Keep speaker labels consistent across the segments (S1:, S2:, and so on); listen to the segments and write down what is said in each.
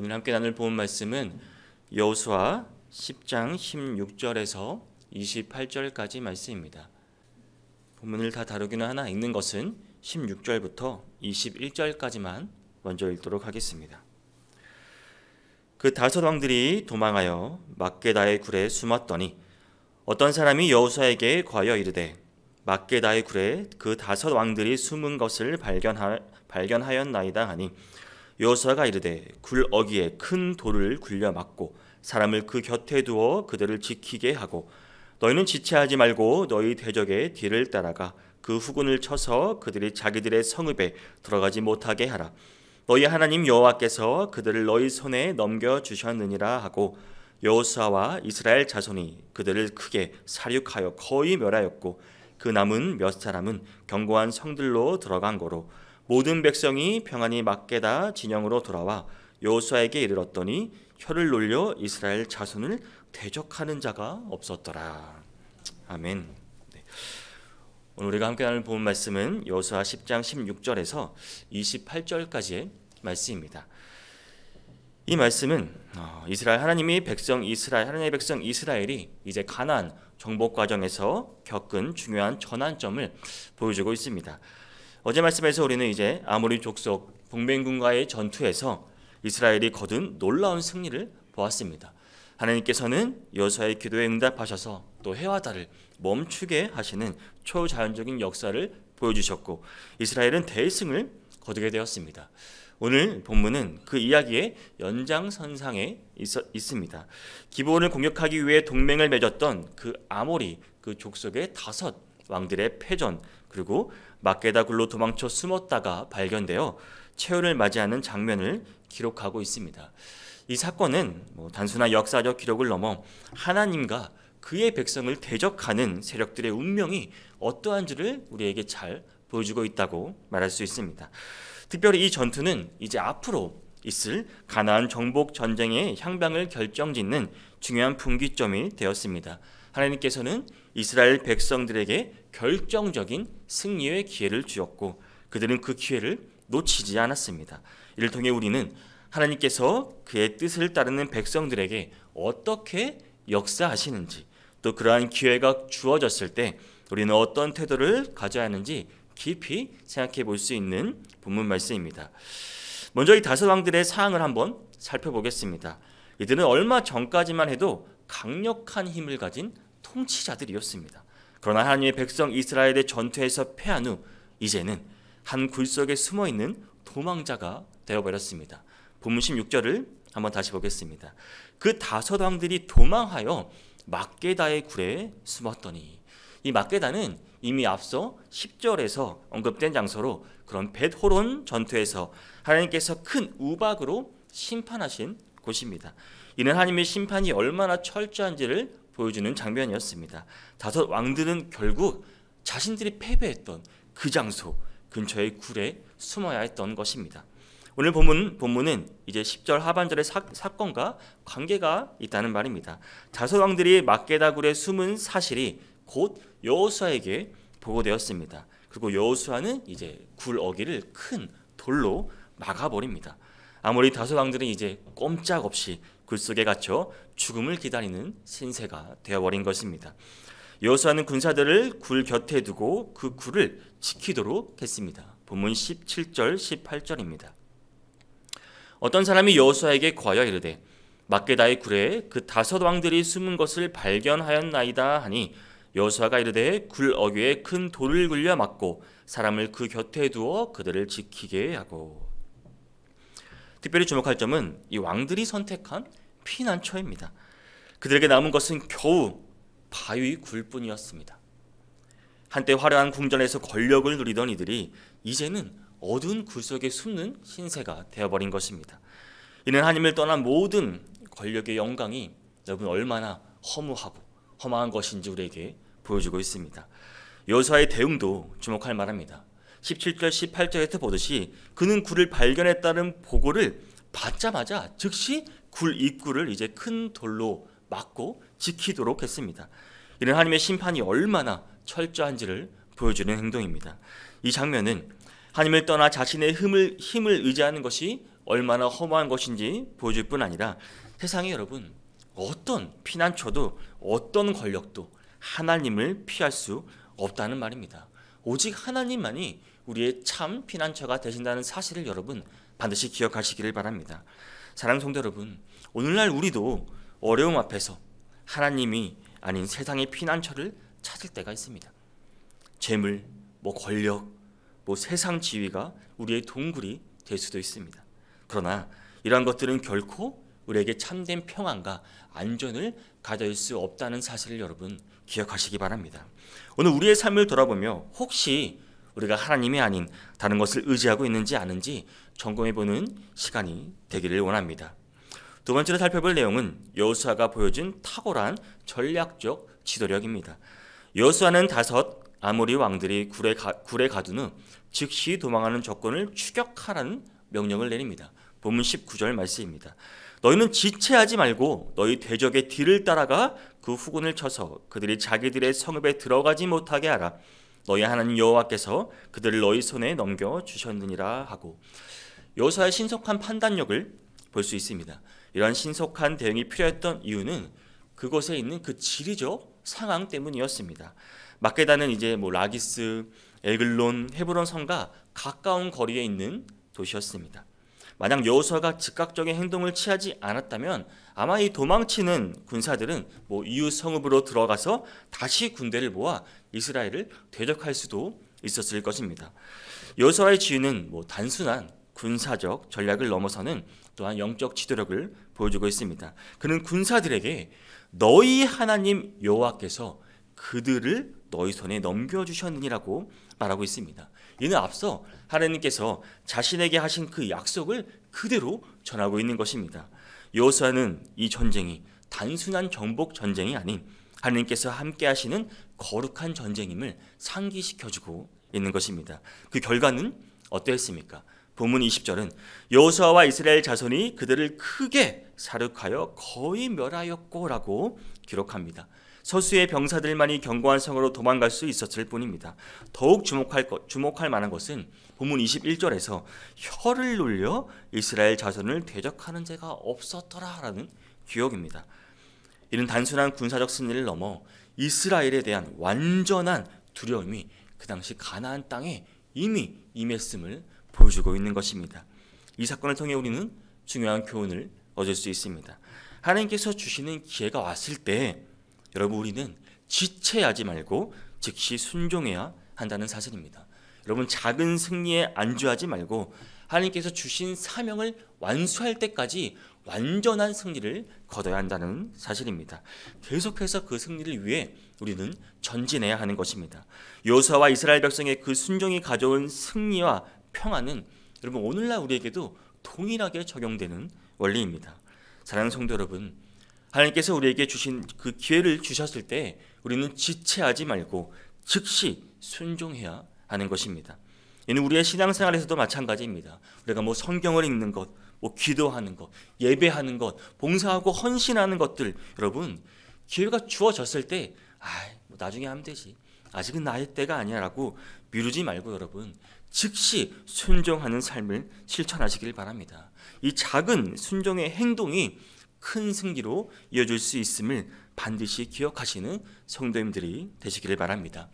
S1: 오늘 함께 나눌 본 말씀은 여호수아 10장 16절에서 28절까지 말씀입니다. 본문을 다 다루기는 하나 읽는 것은 16절부터 21절까지만 먼저 읽도록 하겠습니다. 그 다섯 왕들이 도망하여 막게다의 굴에 숨었더니 어떤 사람이 여호수아에게 과여 이르되 막게다의 굴에 그 다섯 왕들이 숨은 것을 발견하였나이다 하니 여호수아가 이르되 굴 어귀에 큰 돌을 굴려 막고 사람을 그 곁에 두어 그들을 지키게 하고 너희는 지체하지 말고 너희 대적의 뒤를 따라가 그 후군을 쳐서 그들이 자기들의 성읍에 들어가지 못하게 하라. 너희 하나님 여호와께서 그들을 너희 손에 넘겨주셨느니라 하고 여호수아와 이스라엘 자손이 그들을 크게 살육하여 거의 멸하였고 그 남은 몇 사람은 견고한 성들로 들어간 거로 모든 백성이 평안히 막게다 진영으로 돌아와 여호수아에게 이르렀더니 혀를 놀려 이스라엘 자손을 대적하는 자가 없었더라. 아멘. 네. 오늘 우리가 함께 나눌 본 말씀은 여호수아 10장 16절에서 28절까지의 말씀입니다. 이 말씀은 하나님의 백성 이스라엘이 이제 가나안 정복 과정에서 겪은 중요한 전환점을 보여주고 있습니다. 어제 말씀에서 우리는 이제 아모리 족속 동맹군과의 전투에서 이스라엘이 거둔 놀라운 승리를 보았습니다. 하나님께서는 여호수아의 기도에 응답하셔서 또 해와 달을 멈추게 하시는 초자연적인 역사를 보여주셨고 이스라엘은 대승을 거두게 되었습니다. 오늘 본문은 그 이야기의 연장선상에 있습니다. 기브온을 공격하기 위해 동맹을 맺었던 그 아모리 그 족속의 다섯 왕들의 패전, 그리고 막게다 굴로 도망쳐 숨었다가 발견되어 최후를 맞이하는 장면을 기록하고 있습니다. 이 사건은 단순한 역사적 기록을 넘어 하나님과 그의 백성을 대적하는 세력들의 운명이 어떠한지를 우리에게 잘 보여주고 있다고 말할 수 있습니다. 특별히 이 전투는 이제 앞으로 있을 가나안 정복 전쟁의 향방을 결정짓는 중요한 분기점이 되었습니다. 하나님께서는 이스라엘 백성들에게 결정적인 승리의 기회를 주었고 그들은 그 기회를 놓치지 않았습니다. 이를 통해 우리는 하나님께서 그의 뜻을 따르는 백성들에게 어떻게 역사하시는지, 또 그러한 기회가 주어졌을 때 우리는 어떤 태도를 가져야 하는지 깊이 생각해 볼 수 있는 본문 말씀입니다. 먼저 이 다섯 왕들의 사항을 한번 살펴보겠습니다. 이들은 얼마 전까지만 해도 강력한 힘을 가진 통치자들이었습니다. 그러나 하나님의 백성 이스라엘의 전투에서 패한 후 이제는 한 굴 속에 숨어있는 도망자가 되어버렸습니다. 본문 16절을 한번 다시 보겠습니다. 그 다섯 왕들이 도망하여 막게다의 굴에 숨었더니, 이 막게다는 이미 앞서 10절에서 언급된 장소로 그런 벳호론 전투에서 하나님께서 큰 우박으로 심판하신 곳입니다. 이는 하나님의 심판이 얼마나 철저한지를 보여주는 장면이었습니다. 다섯 왕들은 결국 자신들이 패배했던 그 장소 근처의 굴에 숨어야 했던 것입니다. 오늘 본문은 이제 10절 하반절의 사건과 관계가 있다는 말입니다. 다섯 왕들이 막게다 굴에 숨은 사실이 곧 여호수아에게 보고되었습니다. 그리고 여호수아는 이제 굴 어귀를 큰 돌로 막아버립니다. 아모리 다섯 왕들은 이제 꼼짝없이 굴 속에 갇혀 죽음을 기다리는 신세가 되어버린 것입니다. 여호수아는 군사들을 굴 곁에 두고 그 굴을 지키도록 했습니다. 본문 17절 18절입니다. 어떤 사람이 여호수아에게 과여 이르되 막게다의 굴에 그 다섯 왕들이 숨은 것을 발견하였나이다 하니 여호수아가 이르되 굴 어귀에 큰 돌을 굴려 막고 사람을 그 곁에 두어 그들을 지키게 하고. 특별히 주목할 점은 이 왕들이 선택한 피난처입니다. 그들에게 남은 것은 겨우 바위 굴뿐이었습니다. 한때 화려한 궁전에서 권력을 누리던 이들이 이제는 어두운 굴 속에 숨는 신세가 되어버린 것입니다. 이는 하나님을 떠난 모든 권력의 영광이 여러분 얼마나 허무하고 험한 것인지 우리에게 보여주고 있습니다. 여호수아의 대응도 주목할 만합니다. 17절 18절에서 보듯이 그는 굴을 발견했다는 보고를 받자마자 즉시 굴 입구를 이제 큰 돌로 막고 지키도록 했습니다. 이는 하나님의 심판이 얼마나 철저한지를 보여주는 행동입니다. 이 장면은 하나님을 떠나 자신의 힘을 의지하는 것이 얼마나 허무한 것인지 보여줄 뿐 아니라 세상에 여러분 어떤 피난처도 어떤 권력도 하나님을 피할 수 없다는 말입니다. 오직 하나님만이 우리의 참 피난처가 되신다는 사실을 여러분 반드시 기억하시기를 바랍니다. 사랑하는 성도 여러분, 오늘날 우리도 어려움 앞에서 하나님이 아닌 세상의 피난처를 찾을 때가 있습니다. 재물, 권력, 세상 지위가 우리의 동굴이 될 수도 있습니다. 그러나 이러한 것들은 결코 우리에게 참된 평안과 안전을 가져올 수 없다는 사실을 여러분 기억하시기 바랍니다. 오늘 우리의 삶을 돌아보며 혹시 우리가 하나님이 아닌 다른 것을 의지하고 있는지 아는지 점검해보는 시간이 되기를 원합니다. 두 번째로 살펴볼 내용은 여호수아가 보여준 탁월한 전략적 지도력입니다. 여호수아는 5 아모리 왕들이 굴에 가둔 후 즉시 도망하는 적군을 추격하라는 명령을 내립니다. 본문 19절 말씀입니다. 너희는 지체하지 말고 너희 대적의 뒤를 따라가 그 후군을 쳐서 그들이 자기들의 성읍에 들어가지 못하게 하라. 너희 하나님 여호와께서 그들을 너희 손에 넘겨주셨느니라 하고, 여호수아의 신속한 판단력을 볼 수 있습니다. 이러한 신속한 대응이 필요했던 이유는 그곳에 있는 그 지리적 상황 때문이었습니다. 막게다는 이제 라기스, 에글론, 헤브론 성과 가까운 거리에 있는 도시였습니다. 만약 여호수아가 즉각적인 행동을 취하지 않았다면 아마 이 도망치는 군사들은 이웃 성읍으로 들어가서 다시 군대를 모아 이스라엘을 대적할 수도 있었을 것입니다. 여호수아의 지휘는 단순한 군사적 전략을 넘어서는 또한 영적 지도력을 보여주고 있습니다. 그는 군사들에게 너희 하나님 여호와께서 그들을 너희 손에 넘겨주셨느니라고 말하고 있습니다. 이는 앞서 하나님께서 자신에게 하신 그 약속을 그대로 전하고 있는 것입니다. 여호수아는 이 전쟁이 단순한 정복 전쟁이 아닌 하나님께서 함께 하시는 거룩한 전쟁임을 상기시켜주고 있는 것입니다. 그 결과는 어떠했습니까? 본문 20절은 여호수아와 이스라엘 자손이 그들을 크게 사륙하여 거의 멸하였고라고 기록합니다. 서수의 병사들만이 견고한 성으로 도망갈 수 있었을 뿐입니다. 더욱 주목할 만한 것은 본문 21절에서 혀를 놀려 이스라엘 자손을 대적하는 자가 없었더라라는 기록입니다. 이는 단순한 군사적 승리를 넘어 이스라엘에 대한 완전한 두려움이 그 당시 가나안 땅에 이미 임했음을 보여주고 있는 것입니다. 이 사건을 통해 우리는 중요한 교훈을 얻을 수 있습니다. 하나님께서 주시는 기회가 왔을 때 여러분 우리는 지체하지 말고 즉시 순종해야 한다는 사실입니다. 여러분 작은 승리에 안주하지 말고 하나님께서 주신 사명을 완수할 때까지 완전한 승리를 거둬야 한다는 사실입니다. 계속해서 그 승리를 위해 우리는 전진해야 하는 것입니다. 여호수아와 이스라엘 백성의 그 순종이 가져온 승리와 평안은 여러분 오늘날 우리에게도 동일하게 적용되는 원리입니다. 사랑하는 성도 여러분, 하나님께서 우리에게 주신 그 기회를 주셨을 때 우리는 지체하지 말고 즉시 순종해야 하는 것입니다. 이는 우리의 신앙생활에서도 마찬가지입니다. 우리가 성경을 읽는 것, 기도하는 것, 예배하는 것, 봉사하고 헌신하는 것들, 여러분 기회가 주어졌을 때 나중에 하면 되지, 아직은 나의 때가 아니야라고 미루지 말고 여러분 즉시 순종하는 삶을 실천하시길 바랍니다. 이 작은 순종의 행동이 큰 승리로 이어질 수 있음을 반드시 기억하시는 성도님들이 되시기를 바랍니다.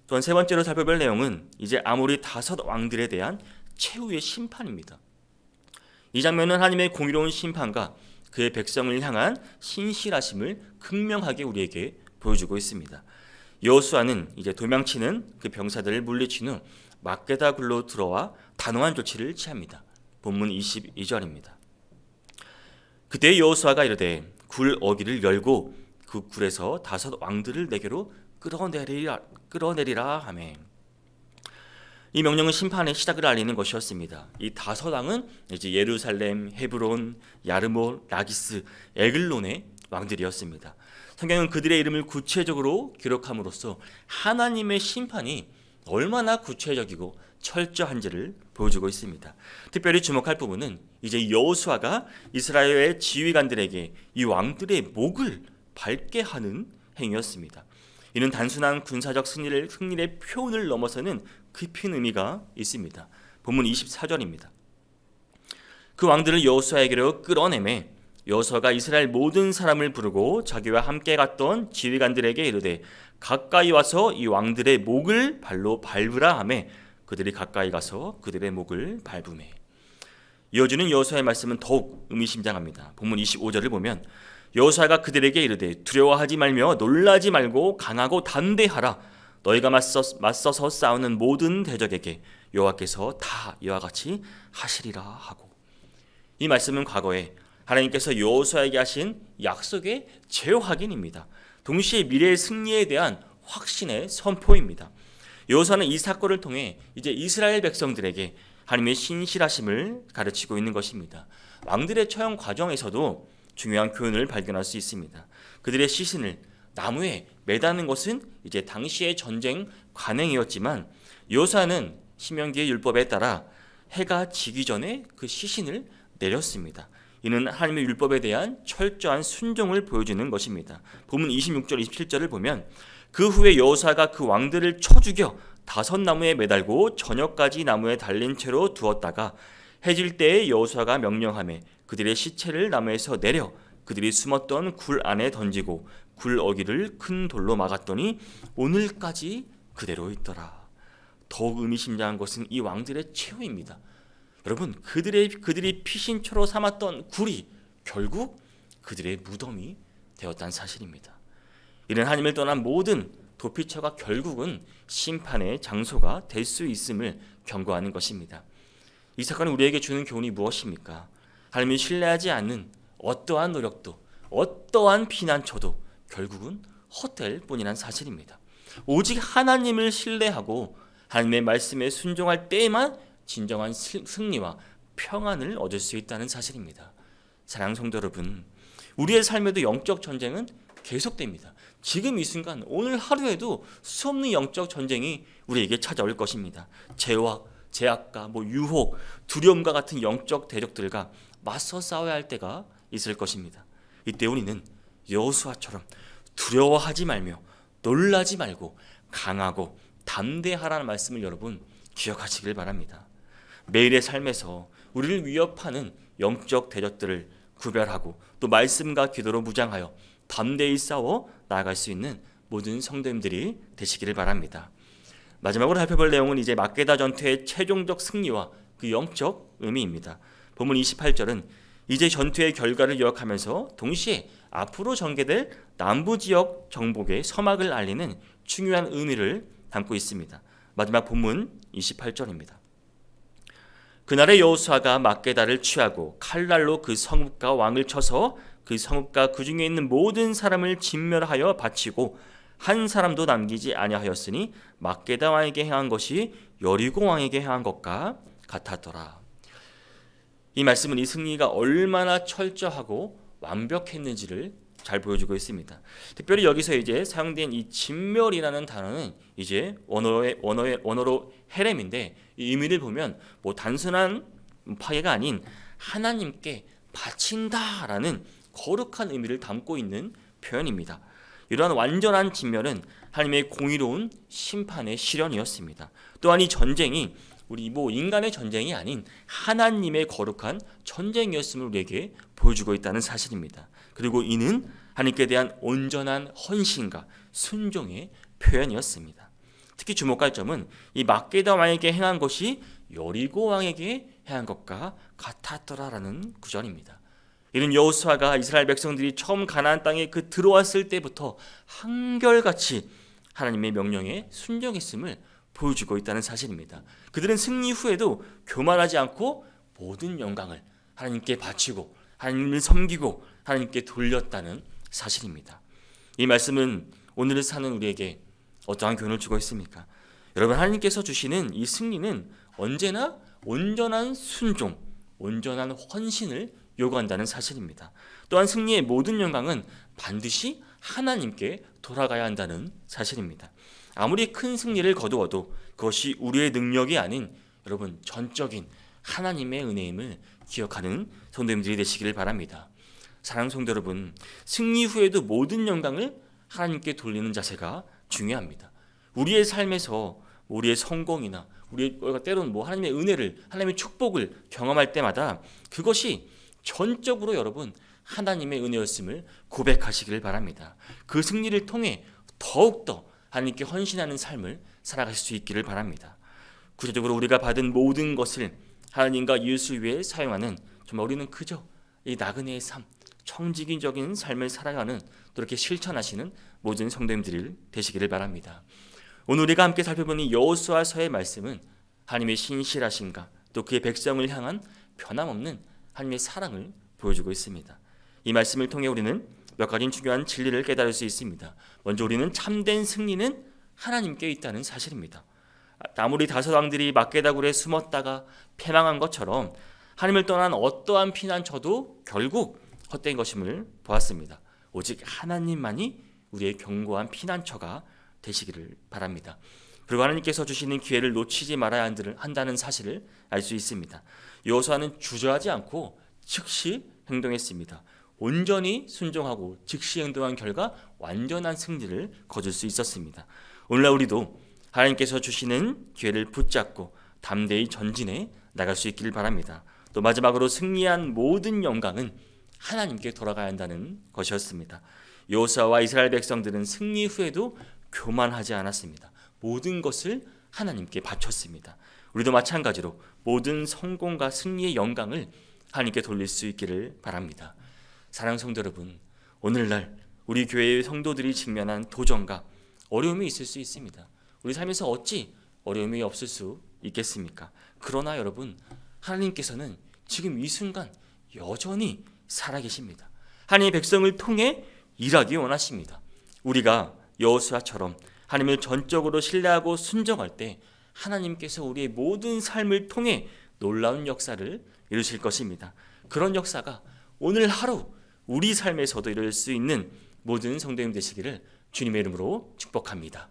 S1: 또한 세 번째로 살펴볼 내용은 이제 아모리 5 왕들에 대한 최후의 심판입니다. 이 장면은 하나님의 공의로운 심판과 그의 백성을 향한 신실하심을 극명하게 우리에게 보여주고 있습니다. 여호수아는 이제 도망치는 그 병사들을 물리친 후 막게다 굴로 들어와 단호한 조치를 취합니다. 본문 22절입니다. 그때 여호수아가 이르되 굴 어귀를 열고 그 굴에서 5 왕들을 내게로 끌어내리라 하매, 이 명령은 심판의 시작을 알리는 것이었습니다. 이 5 왕은 이제 예루살렘, 헤브론, 야르몰, 라기스, 에글론의 왕들이었습니다. 성경은 그들의 이름을 구체적으로 기록함으로써 하나님의 심판이 얼마나 구체적이고 철저한지를 보여주고 있습니다. 특별히 주목할 부분은 이제 여호수아가 이스라엘의 지휘관들에게 이 왕들의 목을 밟게 하는 행위였습니다. 이는 단순한 군사적 승리의 표현을 넘어서는 깊은 의미가 있습니다. 본문 24절입니다. 그 왕들을 여호수아에게로 끌어내매 여호수아가 이스라엘 모든 사람을 부르고 자기와 함께 갔던 지휘관들에게 이르되 가까이 와서 이 왕들의 목을 발로 밟으라 하매 그들이 가까이 가서 그들의 목을 밟으매. 이어지는 여호수아의 말씀은 더욱 의미심장합니다. 본문 25절을 보면 여호수아가 그들에게 이르되 두려워하지 말며 놀라지 말고 강하고 담대하라. 너희가 맞서서 싸우는 모든 대적에게 여호와께서 다 이와 같이 하시리라 하고. 이 말씀은 과거에 하나님께서 여호수아에게 하신 약속의 재확인입니다. 동시에 미래의 승리에 대한 확신의 선포입니다. 여호수아는 이 사건을 통해 이제 이스라엘 백성들에게 하나님의 신실하심을 가르치고 있는 것입니다. 왕들의 처형 과정에서도 중요한 교훈을 발견할 수 있습니다. 그들의 시신을 나무에 매다는 것은 이제 당시의 전쟁 관행이었지만 여호수아는 신명기의 율법에 따라 해가 지기 전에 그 시신을 내렸습니다. 이는 하나님의 율법에 대한 철저한 순종을 보여주는 것입니다. 본문 26절 27절을 보면 그 후에 여호수아가 그 왕들을 쳐 죽여 5나무에 매달고 저녁까지 나무에 달린 채로 두었다가 해질 때에 여호수아가 명령하매 그들의 시체를 나무에서 내려 그들이 숨었던 굴 안에 던지고 굴 어기를 큰 돌로 막았더니 오늘까지 그대로 있더라. 더욱 의미심장한 것은 이 왕들의 최후입니다. 여러분, 그들이 피신처로 삼았던 굴이 결국 그들의 무덤이 되었다는 사실입니다. 이런 하나님을 떠난 모든 도피처가 결국은 심판의 장소가 될 수 있음을 경고하는 것입니다. 이 사건이 우리에게 주는 교훈이 무엇입니까? 하나님을 신뢰하지 않는 어떠한 노력도 어떠한 피난처도 결국은 헛될 뿐이란 사실입니다. 오직 하나님을 신뢰하고 하나님의 말씀에 순종할 때에만 진정한 승리와 평안을 얻을 수 있다는 사실입니다. 사랑하는 성도 여러분, 우리의 삶에도 영적 전쟁은 계속됩니다. 지금 이 순간 오늘 하루에도 수없는 영적 전쟁이 우리에게 찾아올 것입니다. 죄와 제약과 유혹, 두려움과 같은 영적 대적들과 맞서 싸워야 할 때가 있을 것입니다. 이때 우리는 여호수아처럼 두려워하지 말며 놀라지 말고 강하고 담대하라는 말씀을 여러분 기억하시길 바랍니다. 매일의 삶에서 우리를 위협하는 영적 대적들을 구별하고 또 말씀과 기도로 무장하여 담대히 싸워 나아갈 수 있는 모든 성도님들이 되시기를 바랍니다. 마지막으로 살펴볼 내용은 이제 막게다 전투의 최종적 승리와 그 영적 의미입니다. 본문 28절은 이제 전투의 결과를 기억하면서 동시에 앞으로 전개될 남부 지역 정복의 서막을 알리는 중요한 의미를 담고 있습니다. 마지막 본문 28절입니다. 그날에 여호수아가 막게다를 취하고 칼날로 그 성읍과 왕을 쳐서 그 성읍과 그 중에 있는 모든 사람을 진멸하여 바치고 한 사람도 남기지 아니하였으니 막게다 왕에게 행한 것이 여리고 왕에게 행한 것과 같았더라. 이 말씀은 이 승리가 얼마나 철저하고 완벽했는지를 잘 보여주고 있습니다. 특별히 여기서 이제 사용된 이 진멸이라는 단어는 이제 원어로 헤렘인데 이 의미를 보면 단순한 파괴가 아닌 하나님께 바친다라는 거룩한 의미를 담고 있는 표현입니다. 이러한 완전한 진멸은 하나님의 공의로운 심판의 실현이었습니다. 또한 이 전쟁이 우리 인간의 전쟁이 아닌 하나님의 거룩한 전쟁이었음을 우리에게 보여주고 있다는 사실입니다. 그리고 이는 하나님께 대한 온전한 헌신과 순종의 표현이었습니다. 특히 주목할 점은 이 막게다 왕에게 행한 것이 여리고 왕에게 행한 것과 같았더라라는 구절입니다. 이는 여호수아가 이스라엘 백성들이 처음 가나안 땅에 들어왔을 때부터 한결같이 하나님의 명령에 순종했음을 보여주고 있다는 사실입니다. 그들은 승리 후에도 교만하지 않고 모든 영광을 하나님께 바치고 하나님을 섬기고 하나님께 돌렸다는 사실입니다. 이 말씀은 오늘을 사는 우리에게 어떠한 교훈을 주고 있습니까? 여러분, 하나님께서 주시는 이 승리는 언제나 온전한 순종, 온전한 헌신을 요구한다는 사실입니다. 또한 승리의 모든 영광은 반드시 하나님께 돌아가야 한다는 사실입니다. 아무리 큰 승리를 거두어도 그것이 우리의 능력이 아닌 여러분 전적인 하나님의 은혜임을 기억하는 성도님들이 되시기를 바랍니다. 사랑하는 성도 여러분, 승리 후에도 모든 영광을 하나님께 돌리는 자세가 중요합니다. 우리의 삶에서 우리의 성공이나 우리가 때로는 하나님의 은혜를, 하나님의 축복을 경험할 때마다 그것이 전적으로 여러분 하나님의 은혜였음을 고백하시기를 바랍니다. 그 승리를 통해 더욱더 하나님께 헌신하는 삶을 살아갈 수 있기를 바랍니다. 구체적으로 우리가 받은 모든 것을 하나님과 이웃을 위해 사용하는, 정말 우리는 그저 이 나그네의 삶, 청지기적인 삶을 살아가는, 또 이렇게 실천하시는 모든 성도님들이 되시기를 바랍니다. 오늘 우리가 함께 살펴보는 여호수아서의 말씀은 하나님의 신실하심과 또 그의 백성을 향한 변함없는 하나님의 사랑을 보여주고 있습니다. 이 말씀을 통해 우리는 몇 가지 중요한 진리를 깨달을 수 있습니다. 먼저 우리는 참된 승리는 하나님께 있다는 사실입니다. 아무리 다섯 왕들이 막게다굴에 숨었다가 패망한 것처럼 하나님을 떠난 어떠한 피난처도 결국 헛된 것임을 보았습니다. 오직 하나님만이 우리의 견고한 피난처가 되시기를 바랍니다. 그리고 하나님께서 주시는 기회를 놓치지 말아야 한다는 사실을 알 수 있습니다. 여호수아는 주저하지 않고 즉시 행동했습니다. 온전히 순종하고 즉시 행동한 결과 완전한 승리를 거둘 수 있었습니다. 오늘날 우리도 하나님께서 주시는 기회를 붙잡고 담대히 전진해 나갈 수 있기를 바랍니다. 또 마지막으로 승리한 모든 영광은 하나님께 돌아가야 한다는 것이었습니다. 여호수아와 이스라엘 백성들은 승리 후에도 교만하지 않았습니다. 모든 것을 하나님께 바쳤습니다. 우리도 마찬가지로 모든 성공과 승리의 영광을 하나님께 돌릴 수 있기를 바랍니다. 사랑하는 성도 여러분, 오늘날 우리 교회의 성도들이 직면한 도전과 어려움이 있을 수 있습니다. 우리 삶에서 어찌 어려움이 없을 수 있겠습니까? 그러나 여러분, 하나님께서는 지금 이 순간 여전히 살아계십니다. 하나님의 백성을 통해 일하기 원하십니다. 우리가 여호수아처럼 하나님을 전적으로 신뢰하고 순종할 때 하나님께서 우리의 모든 삶을 통해 놀라운 역사를 이루실 것입니다. 그런 역사가 오늘 하루 우리 삶에서도 이룰 수 있는 모든 성도님 되시기를 주님의 이름으로 축복합니다.